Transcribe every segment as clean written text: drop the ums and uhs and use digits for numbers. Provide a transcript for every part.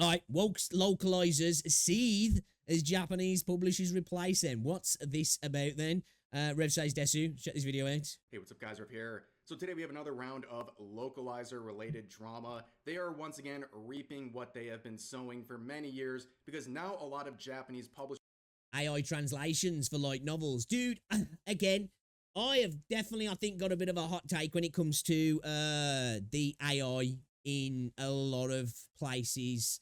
All right, woke localizers seethe as Japanese publishers replace them. What's this about then? Rev says Desu, check this video out. Hey, what's up, guys? Rev here. So today we have another round of localizer-related drama. They are once again reaping what they have been sowing for many years, because now a lot of Japanese publishers AI translations for light novels. Dude, again, I have definitely, I think, got a bit of a hot take when it comes to the AI in a lot of places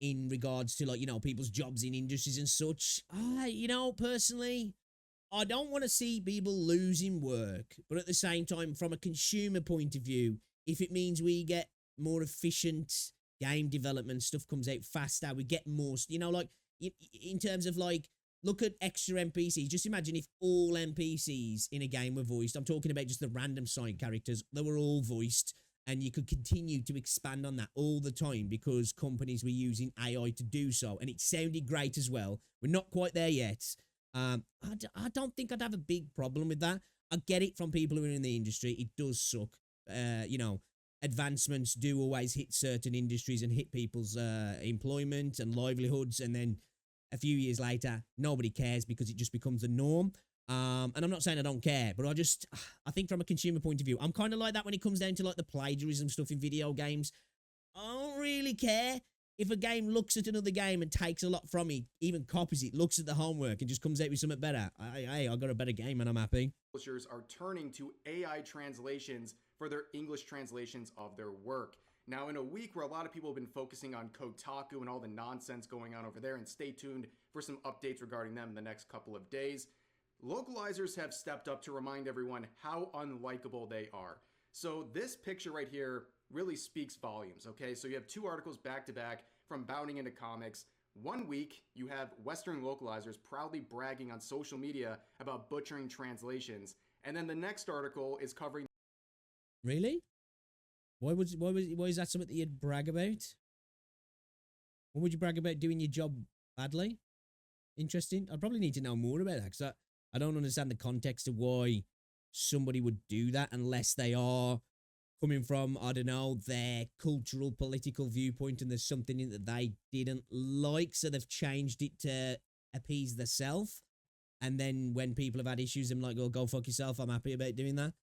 in regards to, like, you know, people's jobs in industries and such. You know, personally, I don't want to see people losing work, but at the same time, from a consumer point of view, if it means we get more efficient game development, stuff comes out faster, we get more, you know, like, in terms of, like, look at extra NPCs. Just imagine if all NPCs in a game were voiced. I'm talking about just the random side characters. They were all voiced, and you could continue to expand on that all the time because companies were using AI to do so, and it sounded great as well. We're not quite there yet. I don't think I'd have a big problem with that. I get it from people who are in the industry. It does suck. You know, advancements do always hit certain industries and hit people's employment and livelihoods, and then a few years later, nobody cares because it just becomes the norm. And I'm not saying I don't care, but I think from a consumer point of view, I'm kind of like that when it comes down to, like, the plagiarism stuff in video games. I don't really care if a game looks at another game and takes a lot from it, even copies it, looks at the homework and just comes out with something better. I got a better game and I'm happy. Publishers are turning to AI translations for their English translations of their work. Now, in a week where a lot of people have been focusing on Kotaku and all the nonsense going on over there, and stay tuned for some updates regarding them in the next couple of days, localizers have stepped up to remind everyone how unlikable they are. So this picture right here really speaks volumes, okay? So you have two articles back to back from Bounding into Comics. One week, you have Western localizers proudly bragging on social media about butchering translations. And then the next article is covering... Really? Why is that something that you'd brag about? What would you brag about doing your job badly? Interesting. I probably need to know more about that, because I don't understand the context of why somebody would do that unless they are coming from, I don't know, their cultural, political viewpoint, and there's something in that they didn't like, so they've changed it to appease themselves. And then when people have had issues, I'm like, oh, go fuck yourself, I'm happy about doing that.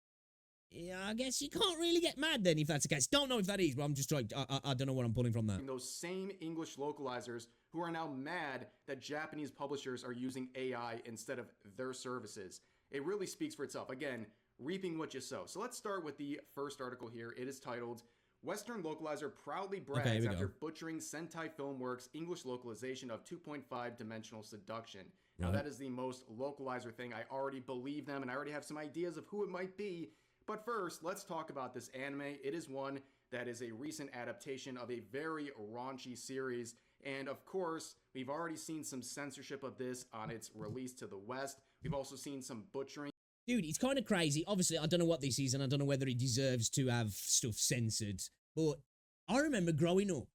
Yeah, I guess you can't really get mad then if that's the case. Don't know if that is, but I'm just trying, I don't know what I'm pulling from that. Those same English localizers who are now mad that Japanese publishers are using AI instead of their services. It really speaks for itself. Again, reaping what you sow. So let's start with the first article here. It is titled, Western Localizer Proudly Brags After Butchering Sentai Filmworks English Localization of 2.5 Dimensional Seduction. Now, that is the most localizer thing. I already believe them, and I already have some ideas of who it might be. But first, let's talk about this anime. It is one that is a recent adaptation of a very raunchy series. And of course, we've already seen some censorship of this on its release to the West. We've also seen some butchering. Dude, it's kind of crazy. Obviously, I don't know what this is, and I don't know whether it deserves to have stuff censored. But I remember growing up,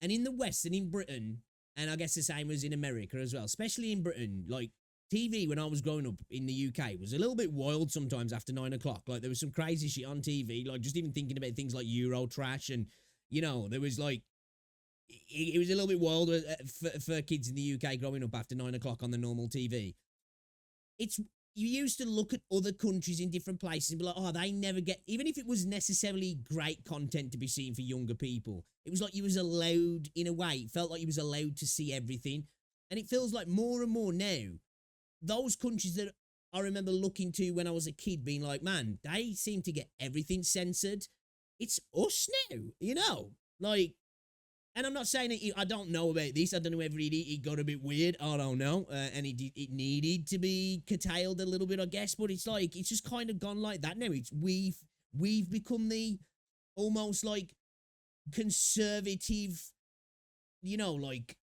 and in the West and in Britain, and I guess the same as in America as well, especially in Britain, like, TV when I was growing up in the UK was a little bit wild sometimes after 9 o'clock. Like, there was some crazy shit on TV, like, just even thinking about things like Euro trash, and, you know, there was, like, it was a little bit wild for kids in the UK growing up after 9 o'clock on the normal TV. You used to look at other countries in different places and be like, oh, they never get, even if it was necessarily great content to be seen for younger people, it was like you was allowed, in a way, it felt like you was allowed to see everything. And it feels like more and more now, those countries that I remember looking to when I was a kid being like, man, they seem to get everything censored. It's us now, you know? Like, and I'm not saying that I don't know about this. I don't know whether it got a bit weird. I don't know. And it needed to be curtailed a little bit, I guess. But it's like, it's just kind of gone like that now. We've become the almost like conservative, you know, like,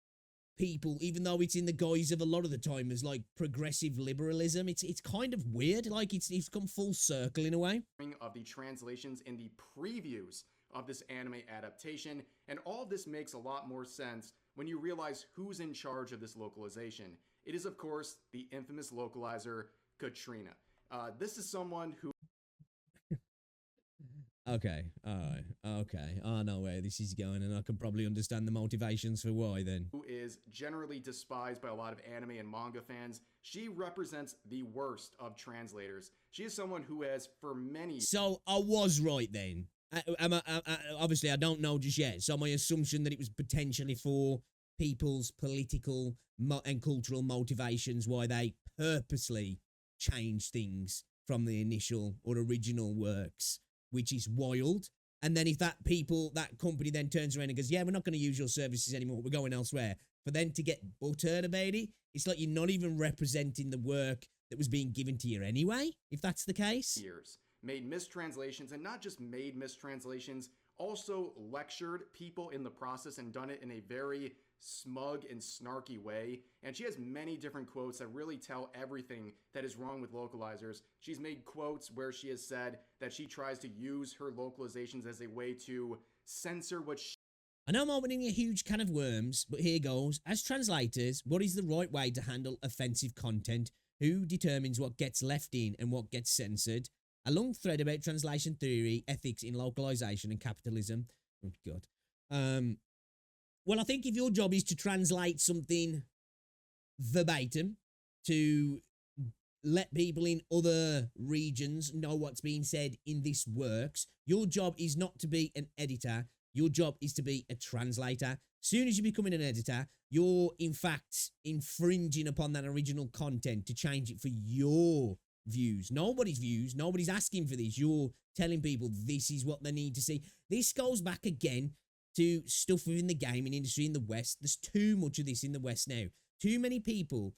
people, even though it's in the guise of a lot of the time as like progressive liberalism. It's kind of weird. Like, it's come full circle in a way. Of the translations in the previews of this anime adaptation, and all of this makes a lot more sense when you realize who's in charge of this localization. It is, of course, the infamous localizer Katrina. This is someone who... Okay, alright, okay. I know where this is going, and I can probably understand the motivations for why then. Who is generally despised by a lot of anime and manga fans. She represents the worst of translators. She is someone who has, for many So I was right then. Obviously, I don't know just yet. So my assumption that it was potentially for people's political and cultural motivations why they purposely changed things from the initial or original works, which is wild. And then if that company then turns around and goes, yeah, we're not going to use your services anymore, we're going elsewhere, for them to get butthurt about it, it's like you're not even representing the work that was being given to you anyway, if that's the case. years, made mistranslations, and not just made mistranslations, also lectured people in the process and done it in a very smug and snarky way. And she has many different quotes that really tell everything that is wrong with localizers. She's made quotes where she has said that she tries to use her localizations as a way to censor what she I know I'm opening a huge can of worms, but here goes. As translators, what is the right way to handle offensive content? Who determines what gets left in and what gets censored? A long thread about translation theory, ethics in localization and capitalism. Oh, God. Well, I think if your job is to translate something verbatim to let people in other regions know what's being said in this works, your job is not to be an editor. Your job is to be a translator. Soon as you're becoming an editor, you're in fact infringing upon that original content to change it for your views. Nobody's views. Nobody's asking for this. You're telling people this is what they need to see. This goes back again to stuff within the gaming industry in the West. There's too much of this in the West now. Too many people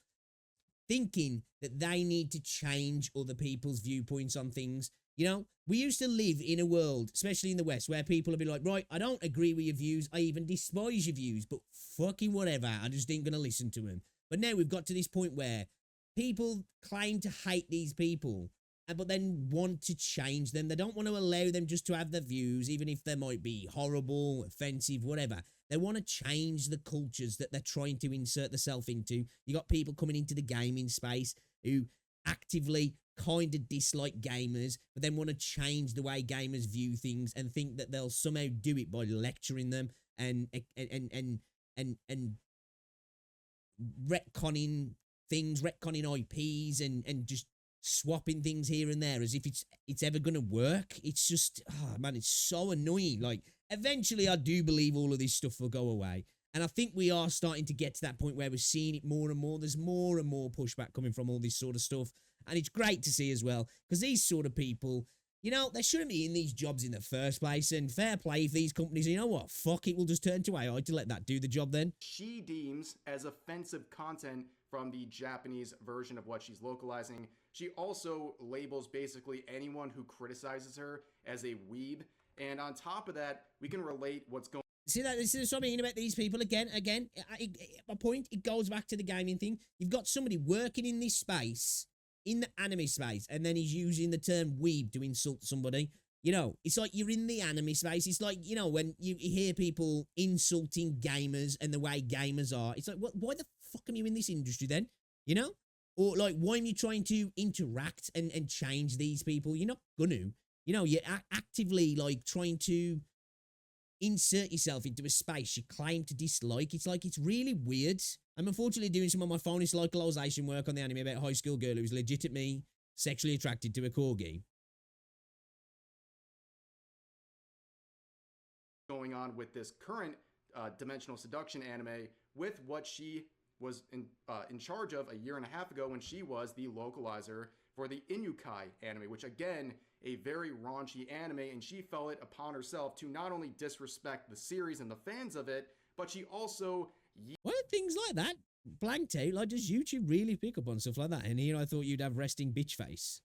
thinking that they need to change other people's viewpoints on things. You know, we used to live in a world, especially in the West, where people would be like, right, I don't agree with your views. I even despise your views, but fucking whatever. I just ain't going to listen to them. But now we've got to this point where people claim to hate these people, but then want to change them. They don't want to allow them just to have their views, even if they might be horrible, offensive, whatever. They want to change the cultures that they're trying to insert themselves into. You got people coming into the gaming space who actively kind of dislike gamers, but then want to change the way gamers view things and think that they'll somehow do it by lecturing them and retconning things, retconning IPs, and just swapping things here and there as if it's ever gonna work. It's just, oh man, it's so annoying. Like, eventually I do believe all of this stuff will go away, and I think we are starting to get to that point where we're seeing it more and more. There's more and more pushback coming from all this sort of stuff, and it's great to see as well, because these sort of people, you know, they shouldn't be in these jobs in the first place. And fair play if these companies, you know what, fuck it, we'll just turn to AI to let that do the job then. She deems as offensive content from the Japanese version of what she's localizing. She also labels basically anyone who criticizes her as a weeb. And on top of that, we can relate what's going See, that this is what I mean about these people again. My point, it goes back to the gaming thing. You've got somebody working in this space, in the anime space, and then he's using the term weeb to insult somebody. You know, it's like you're in the anime space. It's like, you know, when you hear people insulting gamers and the way gamers are, it's like, why the fuck are you in this industry then? You know? Or like, why are you trying to interact and change these people? You're not gonna. You know, you're actively like trying to insert yourself into a space you claim to dislike. It's like, it's really weird. I'm unfortunately doing some of my phoniest localization work on the anime about a high school girl who's legitimately sexually attracted to a corgi. going on with this current dimensional seduction anime with what she was in charge of a year and a half ago when she was the localizer for the Inukai anime, which again, a very raunchy anime, and she felt it upon herself to not only disrespect the series and the fans of it, but she also... Why are things like that blanked out? Like, does YouTube really pick up on stuff like that? And here I thought you'd have resting bitch face.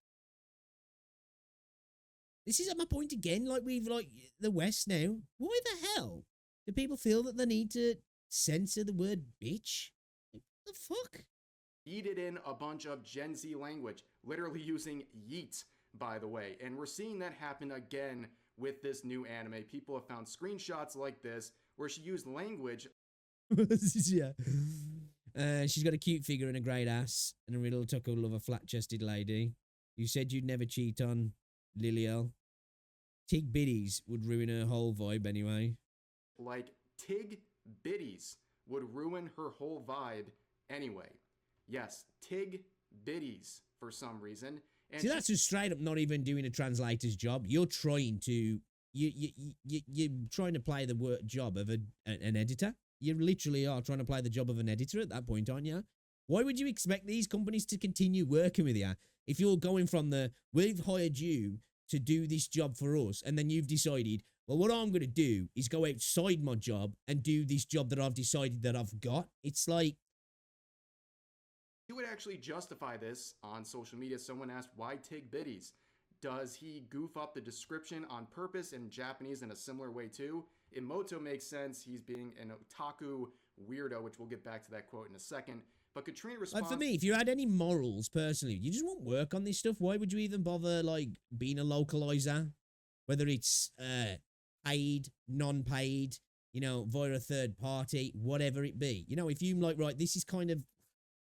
This is at my point again, like we've like the West now. Why the hell do people feel that they need to censor the word bitch? What the fuck? Yeeted in a bunch of Gen Z language, literally using yeet, by the way. And we're seeing that happen again with this new anime. People have found screenshots like this where she used language. Yeah. She's got a cute figure and a great ass and a riddle tuckle of a flat-chested lady. You said you'd never cheat on Liliel. Tig Biddies would ruin her whole vibe anyway. Like Tig Biddies would ruin her whole vibe anyway. Yes, Tig Biddies for some reason. And See, that's just straight up not even doing a translator's job. You're trying to you're trying to play the job of an editor. You literally are trying to play the job of an editor at that point, aren't you? Why would you expect these companies to continue working with you if you're going from we've hired you to do this job for us, and then you've decided, well, what I'm going to do is go outside my job and do this job that I've decided that I've got. It's like, he would actually justify this on social media. Someone asked, why Tig Biddies? Does he goof up the description on purpose in Japanese in a similar way too? Emoto makes sense. He's being an otaku weirdo, which we'll get back to that quote in a second. But Katrina responds... Like for me, if you had any morals, personally, you just won't work on this stuff. Why would you even bother, like, being a localizer? Whether it's paid, non-paid, you know, via a third party, whatever it be. You know, if you like, right, this is kind of...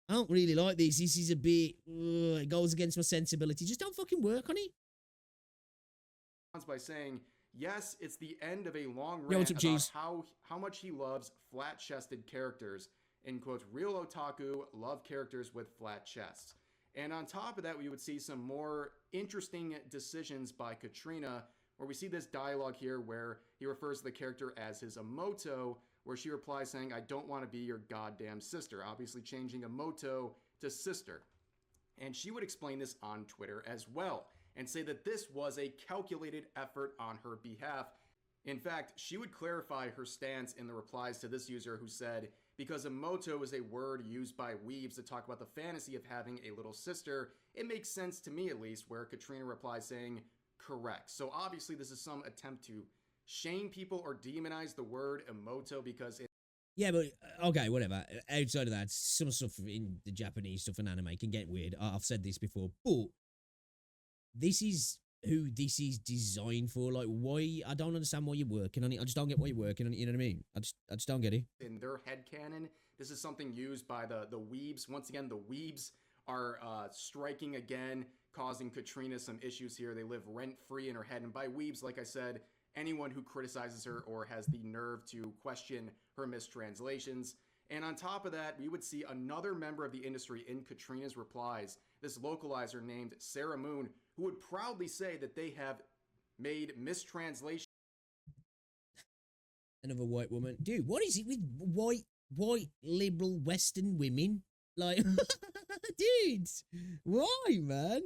I don't really like this. This is a bit... it goes against my sensibility. Just don't fucking work on it. By saying, yes, it's the end of a long Yo, rant what's up, about Cheese? how much he loves flat-chested characters. In quotes, real otaku love characters with flat chests. And on top of that, we would see some more interesting decisions by Katrina, where we see this dialogue here where he refers to the character as his Emoto, where she replies saying, I don't want to be your goddamn sister, obviously changing Emoto to sister. And she would explain this on Twitter as well, and say that this was a calculated effort on her behalf. In fact, she would clarify her stance in the replies to this user who said, because Emoto is a word used by weebs to talk about the fantasy of having a little sister, it makes sense to me at least, where Katrina replies saying, correct. So obviously this is some attempt to shame people or demonize the word Emoto because it... Yeah, but okay, whatever. Outside of that, some stuff in the Japanese stuff and anime can get weird. I've said this before, but this is who this is designed for. Like, why? I don't understand why you're working on it. I just don't get why you're working on it. You know what I mean? I just don't get it. In their headcanon, this is something used by the weebs. Once again, the weebs are striking again, causing Katrina some issues here. They live rent-free in her head. And by weebs, like I said, anyone who criticizes her or has the nerve to question her mistranslations. And on top of that, we would see another member of the industry in Katrina's replies, this localizer named Sarah Moon, who would proudly say that they have made mistranslations. Another white woman. Dude, what is it with white liberal Western women? Like, dude, why, man?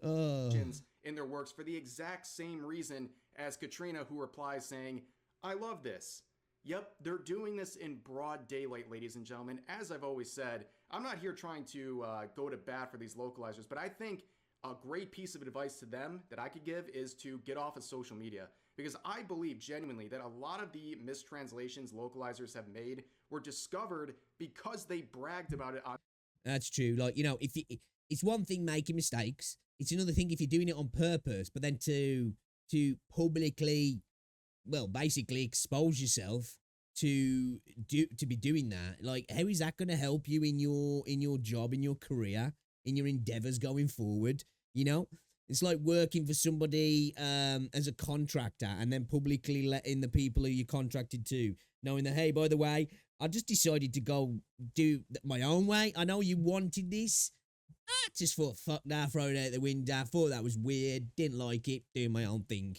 In their works for the exact same reason as Katrina, who replies saying, I love this. Yep, they're doing this in broad daylight, ladies and gentlemen. As I've always said, I'm not here trying to go to bat for these localizers, but I think a great piece of advice to them that I could give is to get off of social media. Because I believe genuinely that a lot of the mistranslations localizers have made were discovered because they bragged about it on... That's true. Like, you know, it's one thing making mistakes. It's another thing if you're doing it on purpose, but then to publicly, well, basically expose yourself to be doing that. Like, how is that going to help you in your job, in your career, in your endeavors going forward? You know, it's like working for somebody as a contractor and then publicly letting the people who you contracted to knowing that, hey, by the way, I just decided to go do my own way. I know you wanted this. I just thought, fuck that, throw it out the window. Thought that was weird. Didn't like it. Doing my own thing.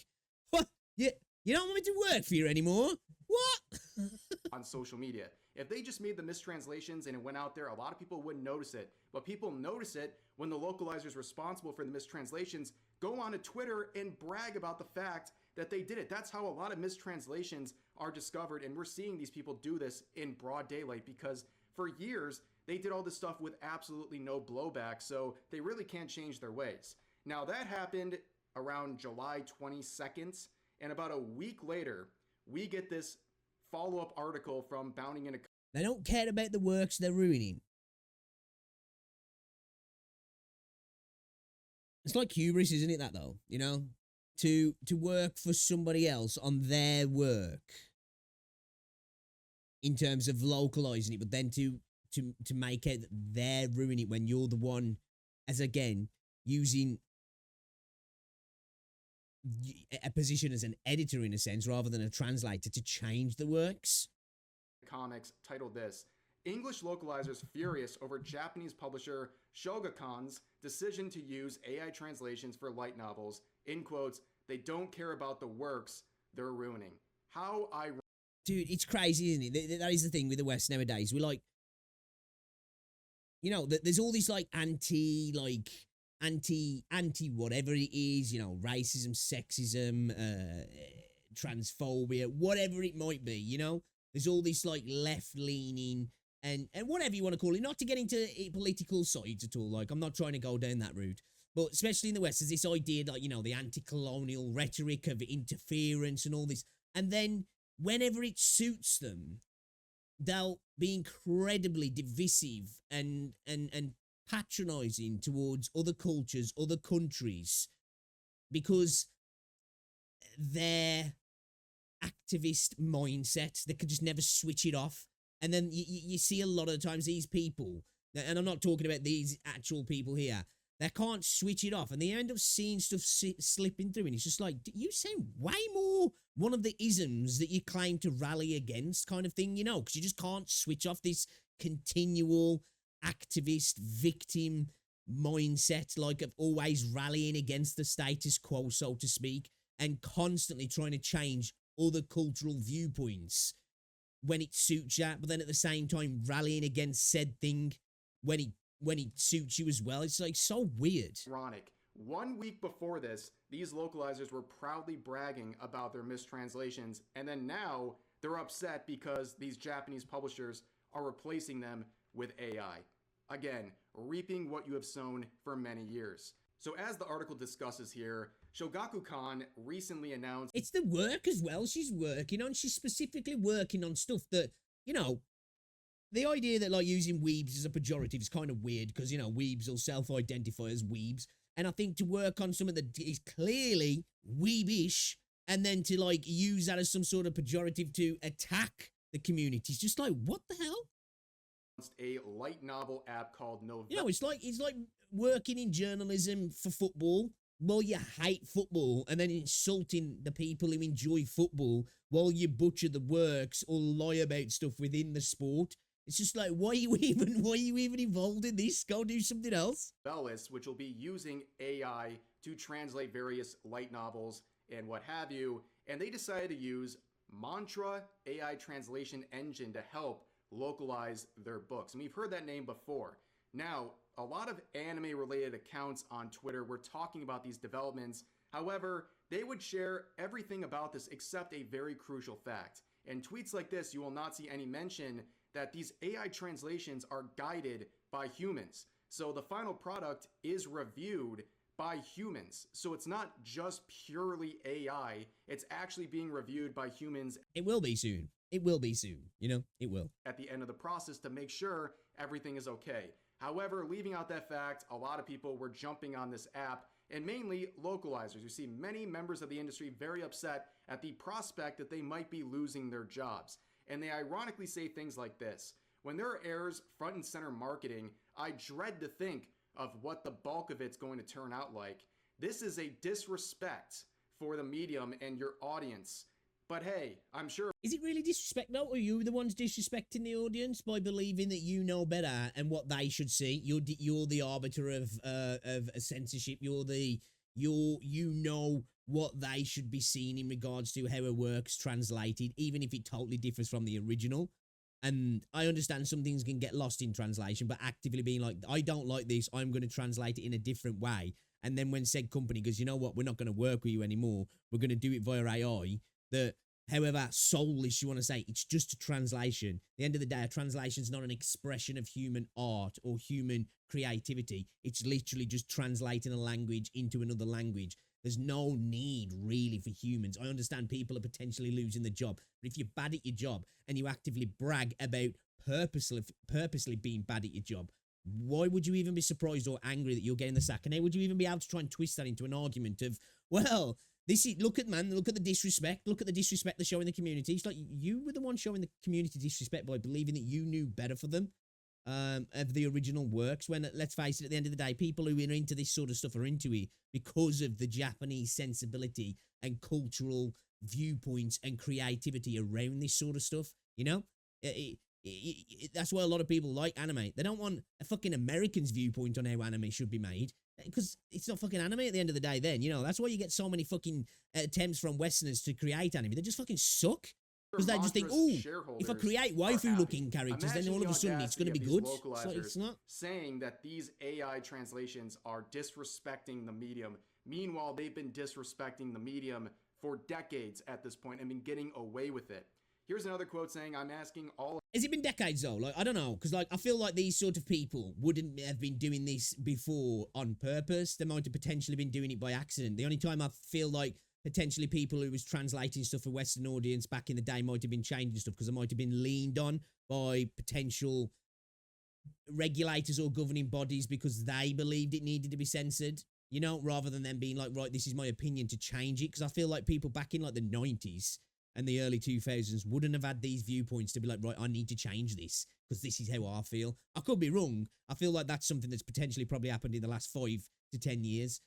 What? You don't want me to work for you anymore? What? On social media. If they just made the mistranslations and it went out there, a lot of people wouldn't notice it. But people notice it when the localizers responsible for the mistranslations go on to Twitter and brag about the fact that they did it. That's how a lot of mistranslations are discovered, and we're seeing these people do this in broad daylight because for years they did all this stuff with absolutely no blowback, so they really can't change their ways. Now that happened around July 22nd, and about a week later, we get this follow-up article from Bounding into... They don't care about the works they're ruining. It's like hubris, isn't it, that though? You know? To work for somebody else on their work in terms of localizing it, but then to make it that they're ruining it when you're the one, as again, using a position as an editor in a sense rather than a translator to change the works. Comics titled this: English localizers furious over Japanese publisher Shogakukan's decision to use AI translations for light novels. In quotes, they don't care about the works they're ruining. How ironic. Dude, it's crazy, isn't it? That is the thing with the West nowadays. We're like, there's all this like anti whatever it is, racism, sexism, transphobia, whatever it might be, There's all this like left leaning and whatever you want to call it, not to get into political sides at all. Like, I'm not trying to go down that route, but especially in the West, there's this idea like, the anti-colonial rhetoric of interference and all this. And then whenever it suits them, they'll be incredibly divisive and patronizing towards other cultures, other countries, because their activist mindset, they could just never switch it off. And then you see a lot of the times these people, and I'm not talking about these actual people here, they can't switch it off, and they end up seeing stuff slipping through, and it's just like, you sound way more one of the isms that you claim to rally against kind of thing, because you just can't switch off this continual activist victim mindset, like of always rallying against the status quo, so to speak, and constantly trying to change other cultural viewpoints when it suits you, but then at the same time rallying against said thing when it suits you as well. It's like so weird. Ironic. 1 week before this, these localizers were proudly bragging about their mistranslations, and then now they're upset because these Japanese publishers are replacing them with AI. Again, reaping what you have sown for many years. So as the article discusses here, Shogakukan recently announced... It's the work as well she's working on. She's specifically working on stuff that, the idea that like using weebs as a pejorative is kind of weird because, weebs will self-identify as weebs. And I think to work on something that is clearly weebish and then to like use that as some sort of pejorative to attack the community, it's just like, what the hell? A light novel app called Novella. It's like working in journalism for football while you hate football and then insulting the people who enjoy football while you butcher the works or lie about stuff within the sport. It's just like, why are you even involved in this? Go do something else. Novellas, which will be using AI to translate various light novels and what have you, and they decided to use Mantra AI translation engine to help localize their books. And we've heard that name before. Now, a lot of anime-related accounts on Twitter were talking about these developments. However, they would share everything about this except a very crucial fact. In tweets like this, you will not see any mention that these AI translations are guided by humans. So the final product is reviewed by humans. So it's not just purely AI, it's actually being reviewed by humans. It will be soon. It will be soon. It will. At the end of the process to make sure everything is okay. However, leaving out that fact, a lot of people were jumping on this app, and mainly localizers. You see many members of the industry very upset at the prospect that they might be losing their jobs. And they ironically say things like this: when there are errors front and center marketing, I dread to think of what the bulk of it's going to turn out like. This is a disrespect for the medium and your audience. But hey, I'm sure... Is it really disrespect though? Or are you the ones disrespecting the audience by believing that you know better and what they should see? You're the arbiter of censorship. You know what they should be seeing in regards to how it works translated, even if it totally differs from the original. And I understand some things can get lost in translation, but actively being like, I don't like this, I'm going to translate it in a different way. And then when said company goes, you know what, we're not going to work with you anymore, we're going to do it via AI, that however soulless you want to say, it's just a translation. At the end of the day, a translation is not an expression of human art or human creativity. It's literally just translating a language into another language. There's no need really for humans. I understand people are potentially losing the job, but if you're bad at your job and you actively brag about purposely being bad at your job, why would you even be surprised or angry that you're getting the sack? And how would you even be able to try and twist that into an argument of, well, look at the disrespect. Look at the disrespect they're showing the community. It's like you were the one showing the community disrespect by believing that you knew better for them. of the original works. When, let's face it, at the end of the day, people who are into this sort of stuff are into it because of the Japanese sensibility and cultural viewpoints and creativity around this sort of stuff. You know, that's why a lot of people like anime. They don't want a fucking American's viewpoint on how anime should be made, because it's not fucking anime at the end of the day. Then, you know, that's why you get so many fucking attempts from Westerners to create anime. They just fucking suck. Because they just think, oh, if I create waifu-looking characters, then all of a sudden it's going to be good. It's not. Saying that these AI translations are disrespecting the medium. Meanwhile, they've been disrespecting the medium for decades at this point and been getting away with it. Here's another quote saying, I'm asking all... Has it been decades though? Like, I don't know. Because, like, I feel like these sort of people wouldn't have been doing this before on purpose. They might have potentially been doing it by accident. The only time I feel like potentially people who was translating stuff for Western audience back in the day might have been changing stuff because it might have been leaned on by potential regulators or governing bodies because they believed it needed to be censored, you know, rather than them being like, right, this is my opinion to change it. Because I feel like people back in like the 90s and the early 2000s wouldn't have had these viewpoints to be like, right, I need to change this because this is how I feel. I could be wrong. I feel like that's something that's potentially probably happened in the last 5 to 10 years.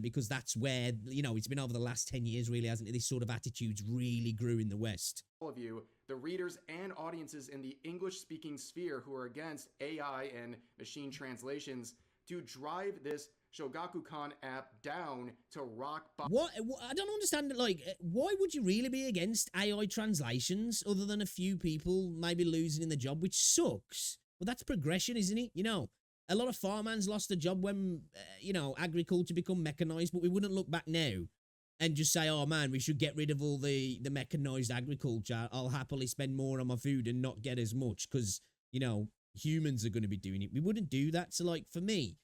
Because that's where, you know, it's been over the last 10 years, really, hasn't it? This sort of attitudes really grew in the West. All of you, the readers and audiences in the English-speaking sphere who are against AI and machine translations to drive this Shogakukan app down to rock bottom. What? I don't understand. Like, why would you really be against AI translations other than a few people maybe losing in the job, which sucks? Well, that's progression, isn't it? You know, a lot of farmhands lost their job when, you know, agriculture become mechanized, but we wouldn't look back now and just say, oh man, we should get rid of all the mechanized agriculture. I'll happily spend more on my food and not get as much because, you know, humans are going to be doing it. We wouldn't do that. So, like, for me,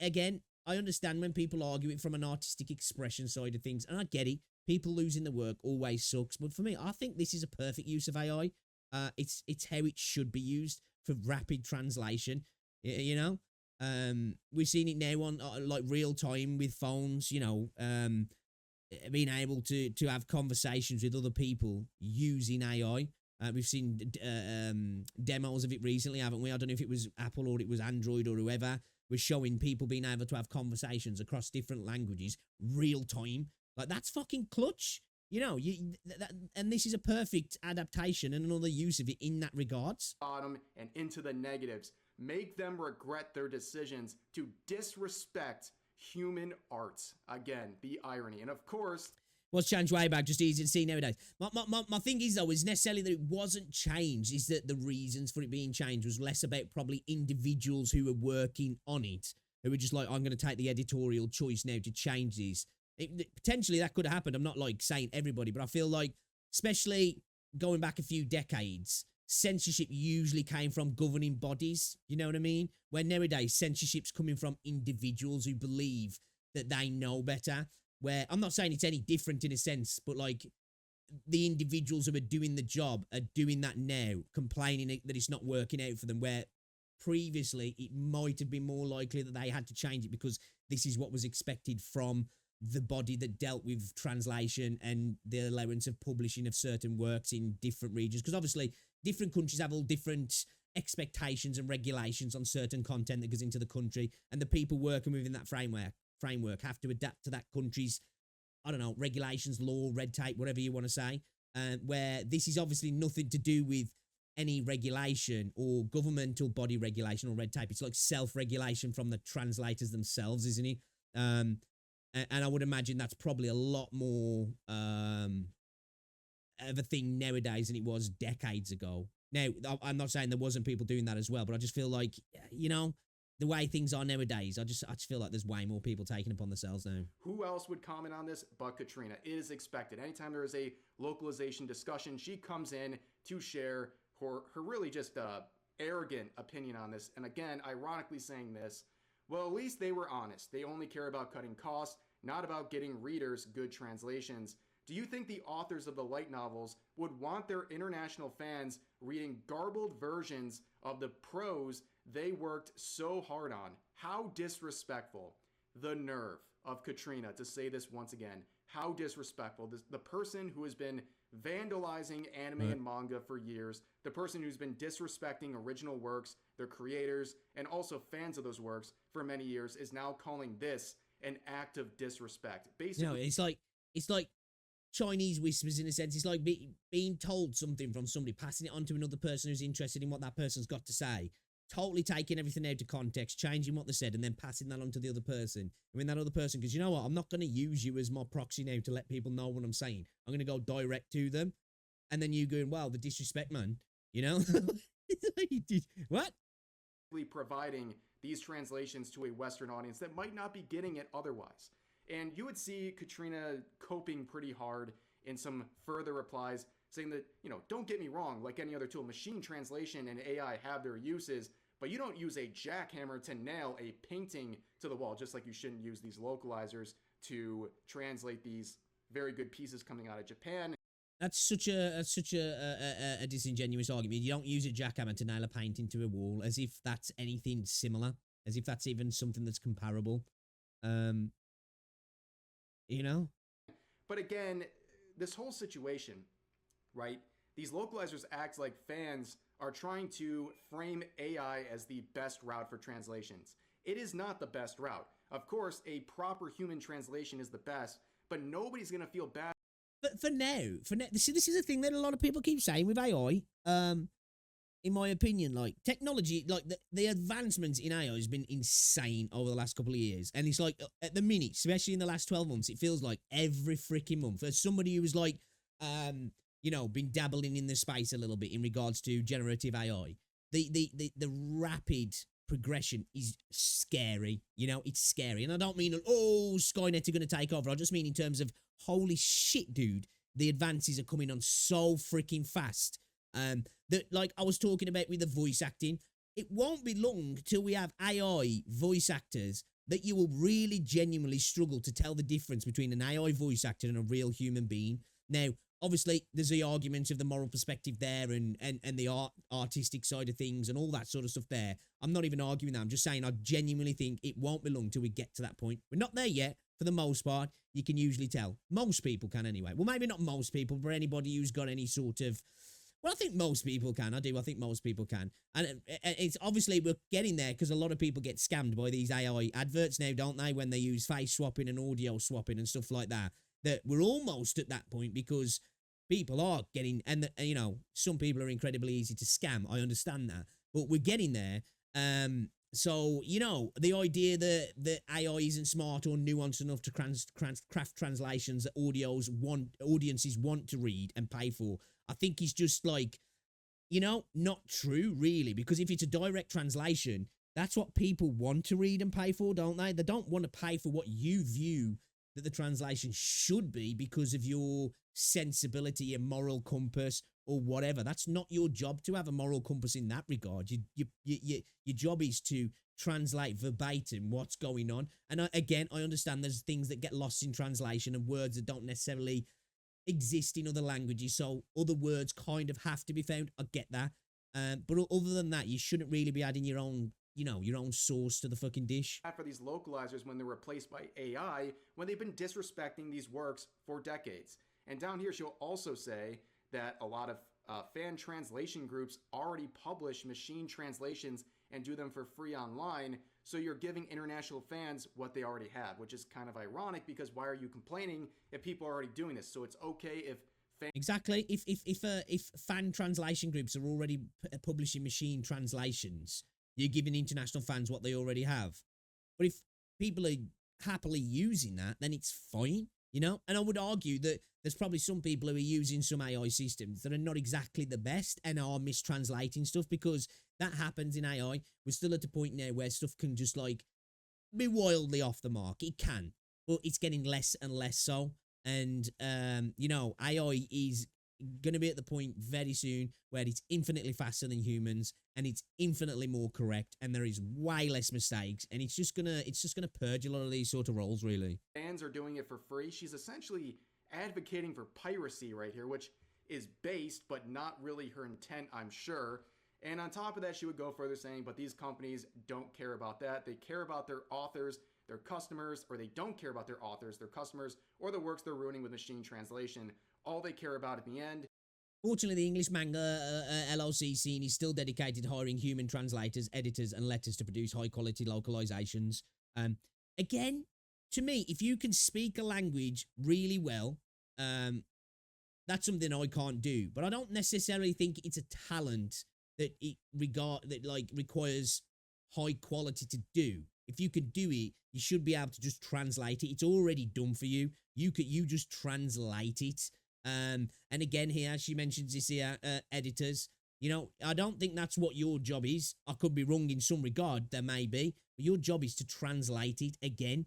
again, I understand when people argue it from an artistic expression side of things, and I get it. People losing the work always sucks. But for me, I think this is a perfect use of AI. It's how it should be used for rapid translation. You know, we've seen it now on like real time with phones, you know, being able to have conversations with other people using AI. We've seen demos of it recently, haven't we? I don't know if it was Apple or it was Android or whoever was showing people being able to have conversations across different languages real time. Like, that's fucking clutch. You know, and this is a perfect adaptation and another use of it in that regards. Bottom and into the negatives. Make them regret their decisions to disrespect human art. Again, the irony. And of course, what's changed way back, just easy to see nowadays. My thing is, though, is necessarily that it wasn't changed, is that the reasons for it being changed was less about probably individuals who were working on it, who were just like, I'm going to take the editorial choice now to change this. Potentially that could have happened. I'm not like saying everybody, but I feel like, especially going back a few decades, censorship usually came from governing bodies, you know what I mean? Where nowadays censorship's coming from individuals who believe that they know better. Where I'm not saying it's any different in a sense, but like the individuals who are doing the job are doing that now, complaining that it's not working out for them, where previously it might have been more likely that they had to change it because this is what was expected from the body that dealt with translation and the allowance of publishing of certain works in different regions. Because obviously different countries have all different expectations and regulations on certain content that goes into the country, and the people working within that framework have to adapt to that country's, I don't know, regulations, law, red tape, whatever you want to say, where this is obviously nothing to do with any regulation or governmental body regulation or red tape. It's like self-regulation from the translators themselves, isn't it? And I would imagine that's probably a lot more of a thing nowadays than it was decades ago. Now, I'm not saying there wasn't people doing that as well, but I just feel like, you know, the way things are nowadays, I just feel like there's way more people taking upon themselves now. Who else would comment on this but Katrina? It is expected. Anytime there is a localization discussion, she comes in to share her really just arrogant opinion on this. And again, ironically saying this, well, at least they were honest. They only care about cutting costs, not about getting readers good translations. Do you think the authors of the light novels would want their international fans reading garbled versions of the prose they worked so hard on? How disrespectful. The nerve of Katrina to say this once again. How disrespectful. The person who has been vandalizing anime and manga for years, the person who's been disrespecting original works, their creators, and also fans of those works for many years is now calling this an act of disrespect. Basically, it's like Chinese whispers in a sense. It's like being told something from somebody, passing it on to another person who's interested in what that person's got to say, totally taking everything out of context, changing what they said, and then passing that on to the other person. I mean, that other person, because you know what? I'm not going to use you as my proxy now to let people know what I'm saying. I'm going to go direct to them. And then you going, wow, the disrespect, man. You know? What? Providing these translations to a Western audience that might not be getting it otherwise. And you would see Katrina coping pretty hard in some further replies, saying that, don't get me wrong, like any other tool, machine translation and AI have their uses, but you don't use a jackhammer to nail a painting to the wall, just like you shouldn't use these localizers to translate these very good pieces coming out of Japan. That's such a disingenuous argument. You don't use a jackhammer to nail a painting to a wall, as if that's anything similar, as if that's even something that's comparable. But again, this whole situation, right? These localizers act like fans are trying to frame AI as the best route for translations. It is not the best route. Of course, a proper human translation is the best, but nobody's going to feel bad. But for now, see, this is a thing that a lot of people keep saying with AI. In my opinion, like technology, like the advancements in AI has been insane over the last couple of years. And it's like at the minute, especially in the last 12 months, it feels like every freaking month. As somebody who was like, been dabbling in the space a little bit in regards to generative AI, the rapid progression is scary. It's scary. And I don't mean, Skynet are going to take over. I just mean in terms of, holy shit, dude, the advances are coming on so freaking fast. That, like I was talking about with the voice acting, it won't be long till we have AI voice actors that you will really genuinely struggle to tell the difference between an AI voice actor and a real human being. Now, obviously, there's the argument of the moral perspective there and the artistic side of things and all that sort of stuff there. I'm not even arguing that. I'm just saying I genuinely think it won't be long till we get to that point. We're not there yet. For the most part, you can usually tell. Most people can anyway. Well, maybe not most people, but anybody who's got any sort of... Well, I think most people can. I think most people can. And it's obviously we're getting there because a lot of people get scammed by these AI adverts now, don't they? When they use face swapping and audio swapping and stuff like that. That we're almost at that point because people are getting... And, some people are incredibly easy to scam. I understand that. But we're getting there. So, the idea that AI isn't smart or nuanced enough to craft translations that audiences want to read and pay for, I think is just like, not true, really. Because if it's a direct translation, that's what people want to read and pay for, don't they? They don't want to pay for what you view that the translation should be because of your sensibility and moral compass or whatever. That's not your job to have a moral compass in that regard. Your job is to translate verbatim what's going on. And I understand there's things that get lost in translation and words that don't necessarily exist in other languages, so other words kind of have to be found. I get that. But other than that, you shouldn't really be adding your own sauce to the fucking dish. For these localizers when they're replaced by AI, when they've been disrespecting these works for decades. And down here, she'll also say that a lot of fan translation groups already publish machine translations and do them for free online, so you're giving international fans what they already have, which is kind of ironic because why are you complaining if people are already doing this? So it's okay if Exactly. If fan translation groups are already publishing machine translations, you're giving international fans what they already have. But if people are happily using that, then it's fine, And I would argue that there's probably some people who are using some AI systems that are not exactly the best and are mistranslating stuff because that happens in AI. We're still at the point now where stuff can just be wildly off the mark. It can, but it's getting less and less so. And, AI is going to be at the point very soon where it's infinitely faster than humans and it's infinitely more correct and there is way less mistakes and it's just gonna purge a lot of these sort of roles, really. Fans are doing it for free. She's essentially advocating for piracy right here, which is based but not really her intent, I'm sure. And on top of that, she would go further saying, but these companies don't care about that. They care about their authors, their customers, or they don't care about their authors, their customers, or the works they're ruining with machine translation. all they care about at the end. Fortunately, the English manga LLC scene is still dedicated to hiring human translators, editors, and letters to produce high-quality localizations. Again, to me, if you can speak a language really well, that's something I can't do. But I don't necessarily think it's a talent that requires high quality to do. If you could do it, you should be able to just translate it. It's already done for you. You just translate it. And again, here she mentions this here, editors. You know, I don't think that's what your job is. I could be wrong in some regard. There may be, but your job is to translate it. Again,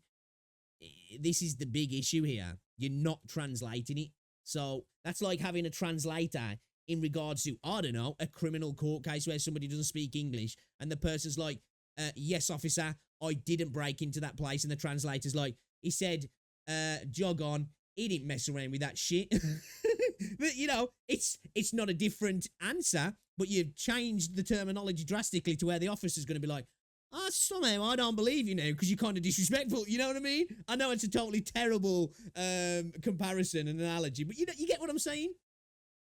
this is the big issue here. You're not translating it. So that's like having a translator in regards to, I don't know, a criminal court case where somebody doesn't speak English and the person's like, yes, officer, I didn't break into that place. And the translator's like, he said, jog on. He didn't mess around with that shit. But, you know, it's not a different answer, but you've changed the terminology drastically to where the officer's going to be like, oh, somehow I don't believe you now because you're kind of disrespectful. You know what I mean? I know it's a totally terrible comparison and analogy, but you get what I'm saying?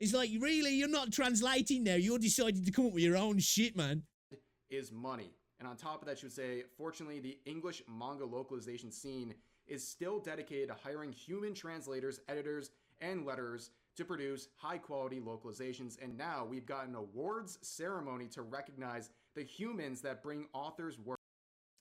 It's like, really, you're not translating now. You're deciding to come up with your own shit, man. Is money. And on top of that, she would say, fortunately, the English manga localization scene is still dedicated to hiring human translators, editors, and letters to produce high-quality localizations. And now we've got an awards ceremony to recognize the humans that bring authors' work.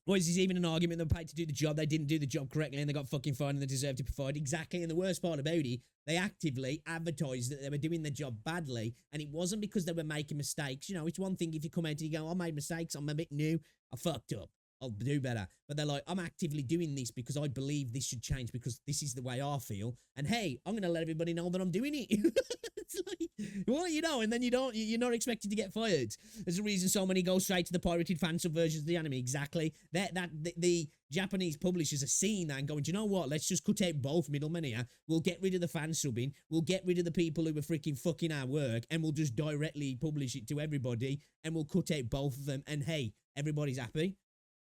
Well, is this even an argument? They're paid to do the job. They didn't do the job correctly and they got fucking fined and they deserve to be fined. Exactly. And the worst part about it, they actively advertised that they were doing the job badly. And it wasn't because they were making mistakes. You know, it's one thing if you come out and you go, I made mistakes. I'm a bit new. I fucked up. I'll do better. But they're like, I'm actively doing this because I believe this should change because this is the way I feel. And hey, I'm going to let everybody know that I'm doing it. It's like, well, you know, and then you're not expected to get fired. There's a reason so many go straight to the pirated fan sub versions of the anime. Exactly. The Japanese publishers are seeing that and going, do you know what? Let's just cut out both middlemen here. We'll get rid of the fan subbing. We'll get rid of the people who are freaking fucking our work and we'll just directly publish it to everybody and we'll cut out both of them. And hey, everybody's happy.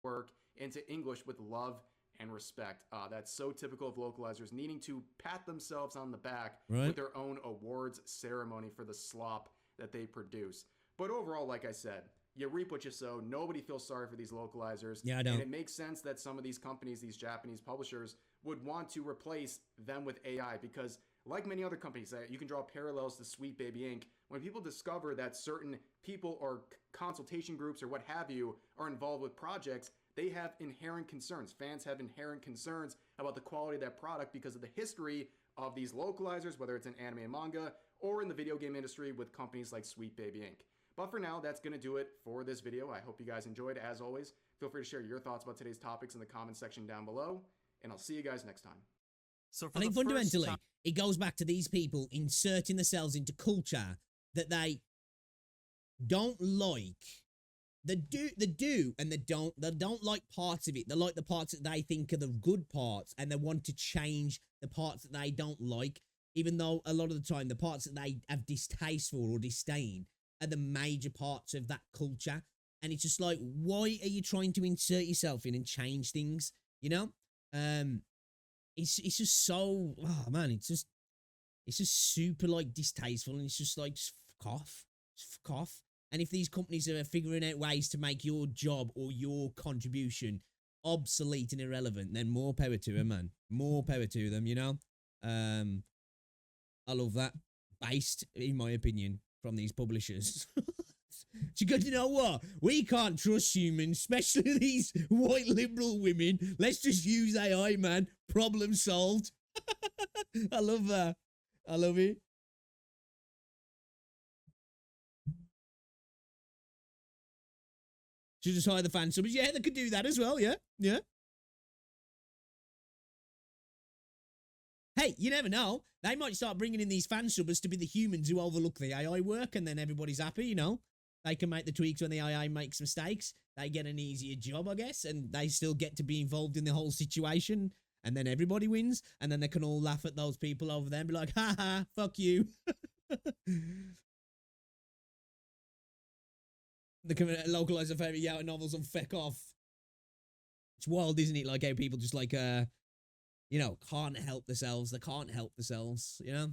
Work into English with love and respect. That's so typical of localizers needing to pat themselves on the back with their own awards ceremony for the slop that they produce. But overall, like I said, you reap what you sow. Nobody feels sorry for these localizers. Yeah, I don't. And it makes sense that some of these companies, these Japanese publishers, would want to replace them with AI because like many other companies, you can draw parallels to Sweet Baby Inc. When people discover that certain people or consultation groups or what have you are involved with projects, they have inherent concerns. Fans have inherent concerns about the quality of that product because of the history of these localizers, whether it's in anime and manga or in the video game industry with companies like Sweet Baby Inc. But for now, that's going to do it for this video. I hope you guys enjoyed. As always, feel free to share your thoughts about today's topics in the comment section down below, and I'll see you guys next time. So I think fundamentally, it goes back to these people inserting themselves into culture that they don't like. They do, and they don't like parts of it. They like the parts that they think are the good parts, and they want to change the parts that they don't like, even though a lot of the time the parts that they have distaste for or disdain are the major parts of that culture. And it's just like, why are you trying to insert yourself in and change things? You know? It's just so, oh man, it's just super like distasteful, and it's just like, just fuck off. And if these companies are figuring out ways to make your job or your contribution obsolete and irrelevant, then more power to them, man. More power to them, you know? I love that. Based, in my opinion, from these publishers. So good, you know what? We can't trust humans, especially these white liberal women. Let's just use AI, man. Problem solved. I love that. I love it. Should just hire the fan subs. Yeah, they could do that as well. Yeah. Yeah. Hey, you never know. They might start bringing in these fan subbers to be the humans who overlook the AI work, and then everybody's happy, you know? They can make the tweaks when the AI makes mistakes. They get an easier job, I guess, and they still get to be involved in the whole situation, and then everybody wins, and then they can all laugh at those people over there and be like, ha ha, fuck you. They can localize their favorite Yaoi novels and feck off. It's wild, isn't it? Like how people just like, you know, can't help themselves. They can't help themselves, you know?